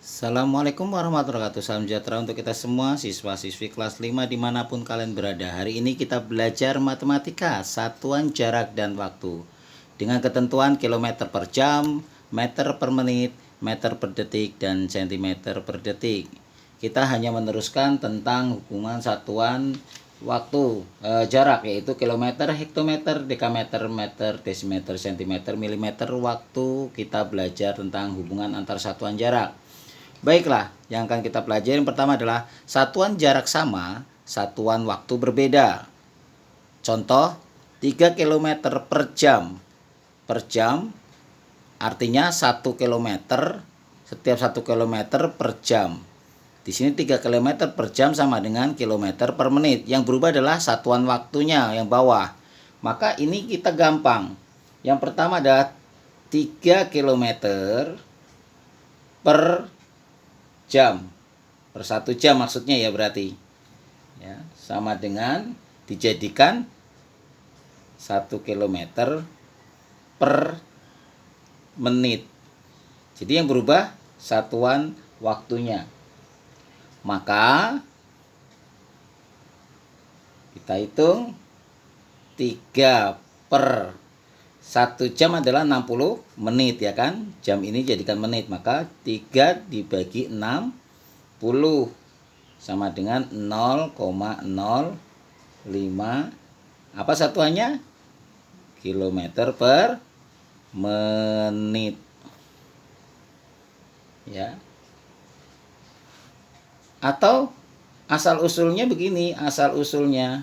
Assalamualaikum warahmatullahi wabarakatuh. Salam sejahtera untuk kita semua siswa-siswi kelas 5 dimanapun kalian berada. Hari ini kita belajar matematika satuan jarak dan waktu dengan ketentuan kilometer per jam, meter per menit, meter per detik, dan sentimeter per detik. Kita hanya meneruskan tentang hubungan satuan waktu jarak, yaitu kilometer, hektometer, dekameter, meter, desimeter, sentimeter, milimeter. Waktu kita belajar tentang hubungan antar satuan jarak. Baiklah, yang akan kita pelajari yang pertama adalah satuan jarak sama, satuan waktu berbeda. Contoh, 3 km per jam. Per jam artinya 1 km, setiap 1 km per jam. Di sini 3 km per jam sama dengan kilometer per menit. Yang berubah adalah satuan waktunya yang bawah. Maka ini kita gampang. Yang pertama adalah 3 km per jam, per 1 jam maksudnya ya, berarti ya sama dengan dijadikan 1 km per menit. Jadi yang berubah satuan waktunya. Maka kita hitung 3 per 1 jam adalah 60 menit ya kan. Jam ini jadikan menit, maka 3 dibagi 60 sama dengan 0,05. Apa satuannya? Kilometer per menit. Ya. Atau asal usulnya begini, asal usulnya.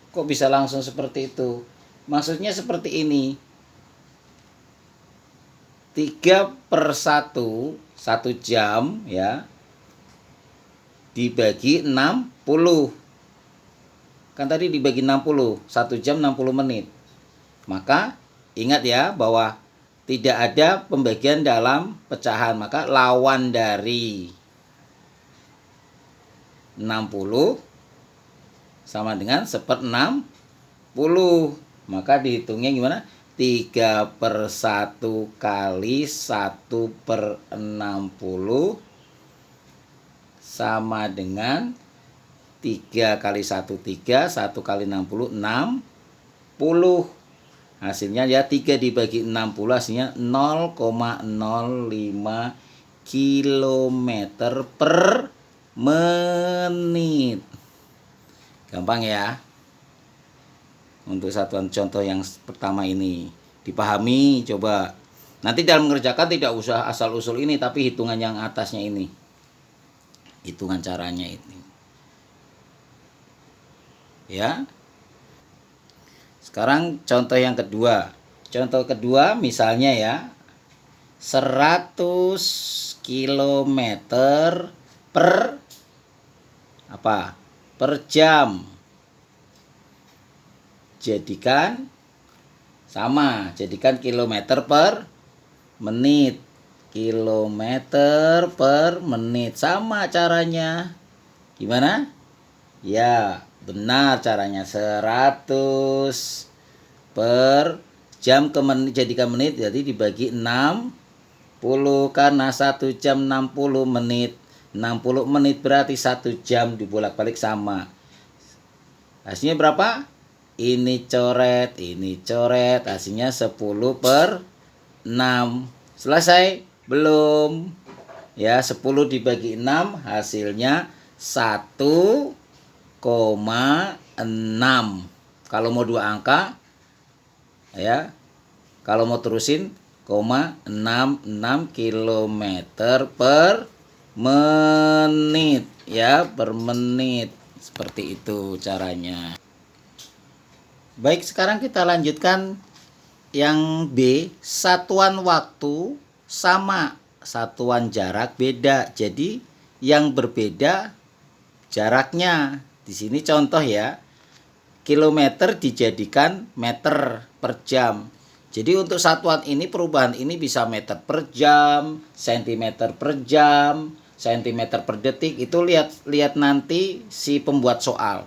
Kok bisa langsung seperti itu? Maksudnya seperti ini. 3 per 1, 1 jam ya, dibagi 60. Kan tadi dibagi 60, 1 jam 60 menit. Maka ingat ya bahwa tidak ada pembagian dalam pecahan. Maka lawan dari 60 sama dengan 1/60. Maka dihitungnya gimana? 3 per 1 kali 1/60 sama dengan 3 kali 1, 3, 1 kali 60, 60. Hasilnya ya 3 dibagi 60, hasilnya 0,05 km per menit. Gampang ya. Untuk satuan contoh yang pertama ini dipahami, coba. Nanti dalam mengerjakan tidak usah asal usul ini, tapi hitungan yang atasnya ini. Hitungan caranya ini. Ya. Sekarang contoh yang kedua. Contoh kedua misalnya ya, 100 km per apa? Per jam. Jadikan sama, jadikan kilometer per menit. Kilometer per menit sama caranya. Gimana? Ya, benar caranya. 100 per jam ke menit, jadikan menit, jadi dibagi 60 karena 1 jam 60 menit. 60 menit berarti 1 jam dibolak-balik sama. Hasilnya berapa? Ini coret, hasilnya 10 per 6. Selesai? Belum. Ya, 10 dibagi 6 hasilnya 1,6. Kalau mau 2 angka ya, kalau mau terusin 0,66 km per menit ya, per menit. Seperti itu caranya. Baik, sekarang kita lanjutkan yang B, satuan waktu sama, satuan jarak beda. Jadi yang berbeda jaraknya. Di sini contoh ya, kilometer dijadikan meter per jam. Jadi untuk satuan ini, perubahan ini bisa meter per jam, sentimeter per jam, sentimeter per detik. Itu lihat nanti si pembuat soal.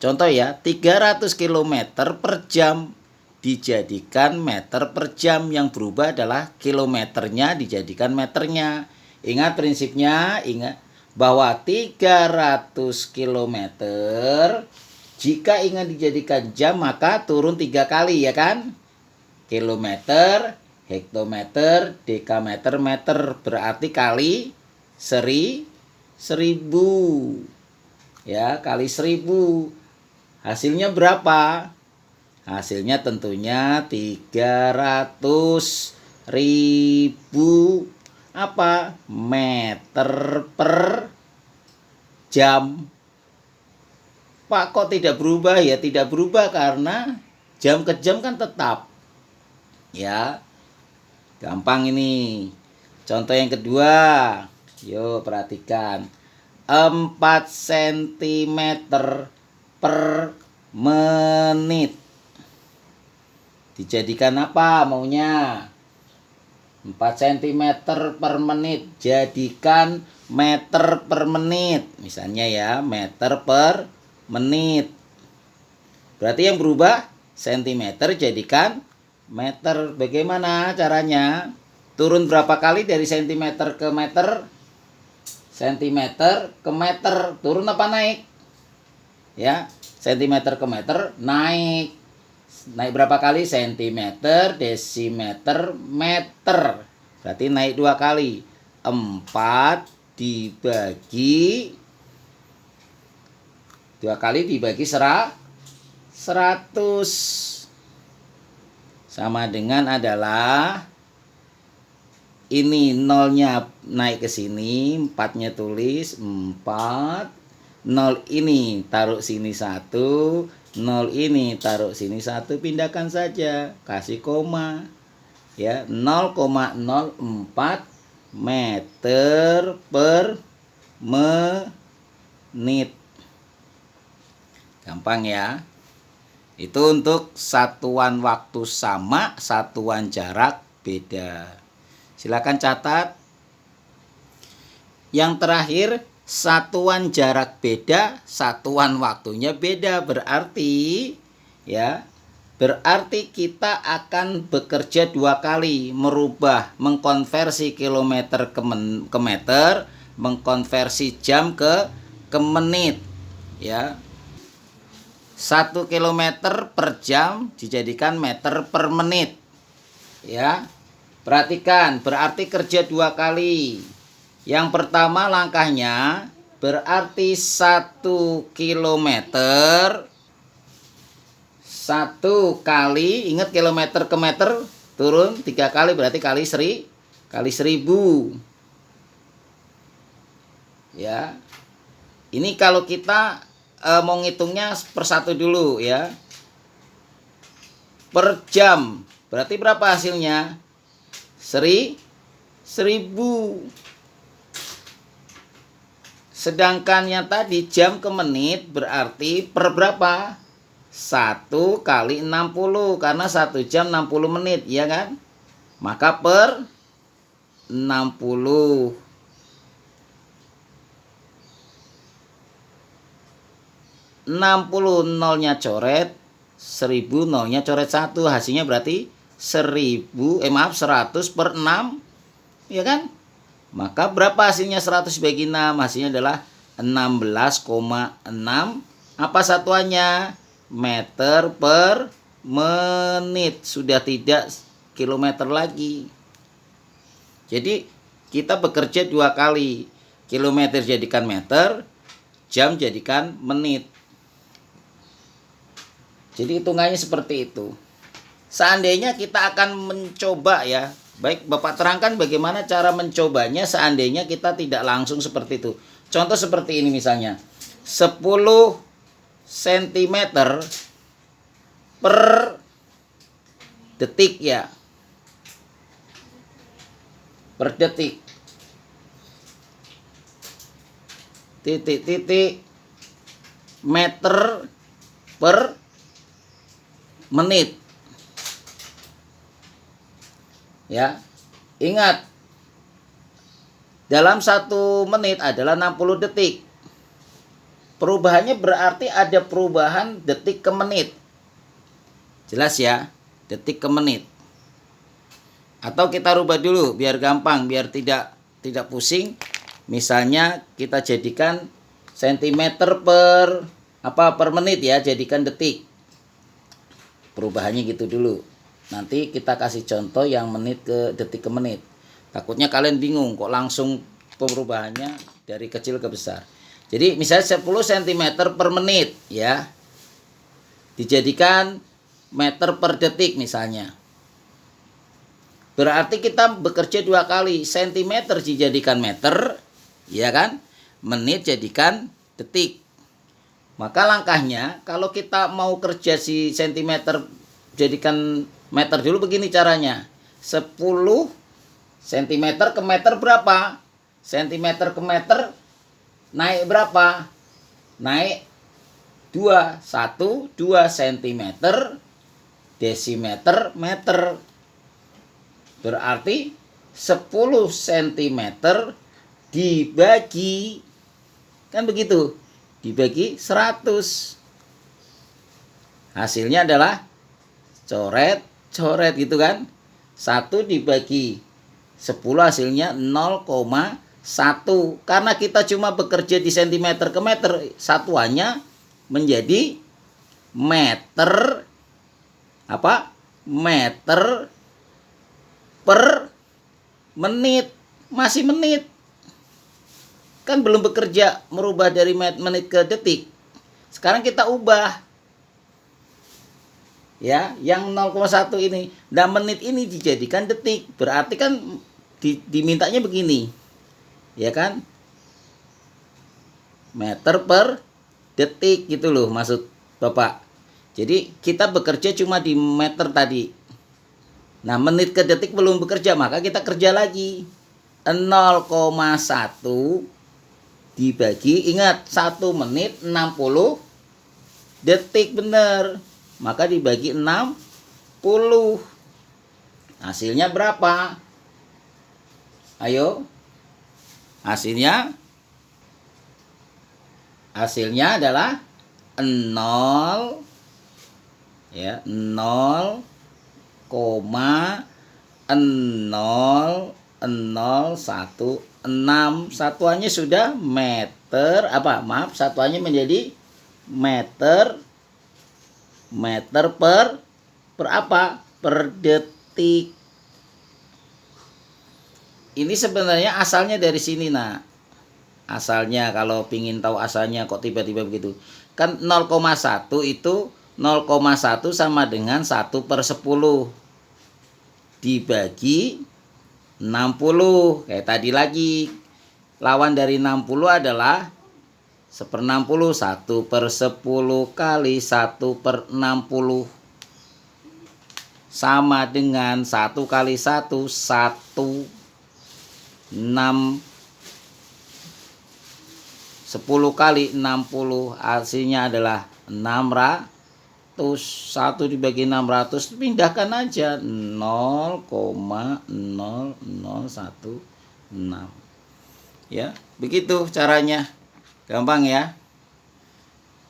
Contoh ya, 300 km per jam dijadikan meter per jam. Yang berubah adalah kilometernya dijadikan meternya. Ingat prinsipnya, ingat bahwa 300 kilometer jika ingin dijadikan jam maka turun 3 kali, ya kan? Kilometer, hektometer, dekameter, meter, berarti kali 1000. Ya, kali 1000. Hasilnya berapa? Hasilnya tentunya 300.000 apa? Meter per jam. Pak, kok tidak berubah? Ya tidak berubah karena jam ke jam kan tetap. Ya. Gampang ini. Contoh yang kedua. Yuk perhatikan. 4 cm per menit. Dijadikan apa maunya? 4 cm per menit. Jadikan meter per menit. Misalnya ya, meter per menit. Berarti yang berubah sentimeter jadikan meter. Bagaimana caranya? Turun berapa kali dari sentimeter ke meter? Sentimeter ke meter. Turun apa naik? Ya, sentimeter ke meter naik. Naik berapa kali? Sentimeter, desimeter, meter. Berarti naik 2 kali. 4 dibagi 2 kali dibagi 100 sama dengan adalah ini nolnya naik ke sini, 4-nya tulis 4, 0 ini taruh sini 1, 0 ini taruh sini 1, pindahkan saja, kasih koma. Ya, 0,04 meter per menit. Gampang ya. Itu untuk satuan waktu sama, satuan jarak beda. Silakan catat. Yang terakhir, satuan jarak beda, satuan waktunya beda. Berarti ya, berarti kita akan bekerja 2 kali, merubah, mengkonversi kilometer ke meter, mengkonversi jam ke menit. Ya. 1 kilometer per jam dijadikan meter per menit. Ya. Perhatikan, berarti kerja 2 kali. Yang pertama langkahnya berarti 1 kilometer 1 kali, ingat kilometer ke meter turun 3 kali, berarti kali 1000. Ya. Ini kalau kita mau ngitungnya per 1 dulu ya. Per jam. Berarti berapa hasilnya? 1000. Sedangkan yang tadi jam ke menit berarti per berapa? 1 kali 60 karena 1 jam 60 menit, ya kan? Maka per 60. 60 nolnya coret, 1000 nolnya coret 1, hasilnya berarti 100 per 6, ya kan? Maka berapa hasilnya 100 bagi 6? Hasilnya adalah 16,6. Apa satuannya? Meter per menit. Sudah tidak kilometer lagi. Jadi kita bekerja 2 kali. Kilometer jadikan meter, jam jadikan menit. Jadi hitungannya seperti itu. Seandainya kita akan mencoba ya. Baik, Bapak terangkan bagaimana cara mencobanya seandainya kita tidak langsung seperti itu. Contoh seperti ini misalnya. 10 cm per detik ya. Per detik. Titik-titik meter per menit. Ya. Ingat, dalam 1 menit adalah 60 detik. Perubahannya berarti ada perubahan detik ke menit. Jelas ya? detik ke menit. Atau kita rubah dulu biar gampang, biar tidak pusing. Misalnya kita jadikan sentimeter per menit ya, jadikan detik. Perubahannya gitu dulu. Nanti kita kasih contoh yang menit ke detik ke menit. Takutnya kalian bingung kok langsung perubahannya dari kecil ke besar. Jadi misalnya 10 cm per menit ya. Dijadikan meter per detik misalnya. Berarti kita bekerja 2 kali. Sentimeter dijadikan meter, ya kan? Menit jadikan detik. Maka langkahnya kalau kita mau kerja si sentimeter jadikan meter dulu, begini caranya. 10 cm ke meter berapa? Sentimeter ke meter naik berapa? Naik 2. 1, 2 cm, desimeter, meter. Berarti 10 cm dibagi, kan begitu, dibagi 100. Hasilnya adalah coret gitu kan. 1 dibagi 10 hasilnya 0,1. Karena kita cuma bekerja di cm ke meter, satuannya menjadi meter meter per menit. Masih menit, kan belum bekerja merubah dari menit ke detik. Sekarang kita ubah ya, yang 0,1 ini. Dan menit ini dijadikan detik. Berarti kan dimintanya begini, ya kan, meter per detik gitu loh maksud Bapak. Jadi kita bekerja cuma di meter tadi. Nah, menit ke detik belum bekerja, maka kita kerja lagi. 0,1 dibagi, ingat 1 menit 60 detik bener. Maka dibagi 60. Hasilnya berapa? Ayo. Hasilnya adalah 0 ya, 0,0016. Satuannya sudah meter, satuannya menjadi meter per detik. Ini sebenarnya asalnya dari sini, nak. Asalnya, kalau pingin tahu asalnya kok tiba-tiba begitu. Kan 0,1 itu 0,1 sama dengan 1/10 dibagi 60. Kayak tadi lagi, lawan dari 60 adalah 1/60. 1/10 kali 1/60 sama dengan 1 kali 1, 1. 10 kali 60 hasilnya adalah 600. 1 dibagi 600, pindahkan aja 0,0016. Ya, begitu caranya. Gampang ya.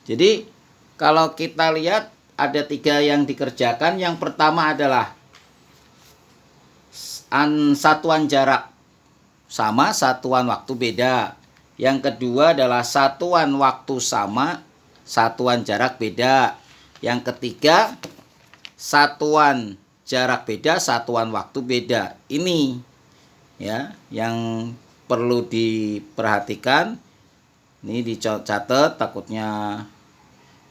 Jadi kalau kita lihat ada 3 yang dikerjakan. Yang pertama adalah satuan jarak sama, satuan waktu beda. Yang kedua adalah satuan waktu sama, satuan jarak beda. Yang ketiga, satuan jarak beda, satuan waktu beda. Ini ya yang perlu diperhatikan. Ini dicatat, takutnya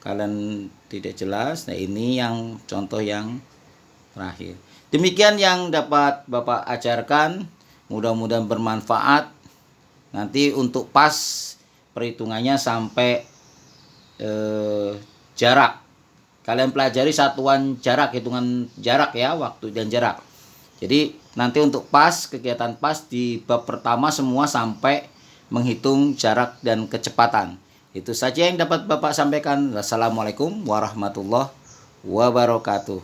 kalian tidak jelas. Nah, ini yang contoh yang terakhir. Demikian yang dapat Bapak ajarkan. Mudah-mudahan bermanfaat. Nanti untuk pas perhitungannya sampai jarak. Kalian pelajari satuan jarak, hitungan jarak ya, waktu dan jarak. Jadi nanti untuk pas, kegiatan pas di bab pertama semua sampai menghitung jarak dan kecepatan. Itu saja yang dapat Bapak sampaikan. Wassalamualaikum warahmatullahi wabarakatuh.